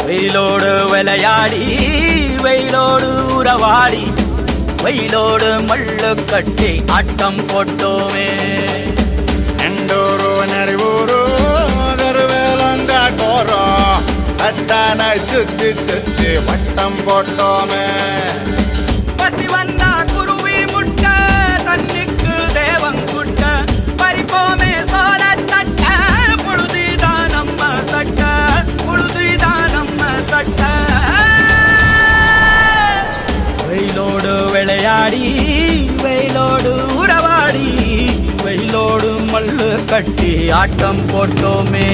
வெயிலோடு விளையாடி வெயிலோடு உறவாடி வெயிலோடு மல்லு கட்டி ஆட்டம் போட்டோமே. எண்டூரு நெறிவூரு கருவேலங்காட்டோரோ அத்தான சுத்தி சுத்தி வட்டம் போட்டோமே. பசி வந்தா குருவி முட்ட தண்ணிக்கு தேவங்குட்ட பறிப்போமே சோழ தட்ட புழுதிதான் நம்ம சட்ட புழுதிதான் நம்ம சட்ட. வெயிலோடு விளையாடி வெயிலோடு உறவாடி வெயிலோடு மல்லு கட்டி ஆட்டம் போட்டோமே.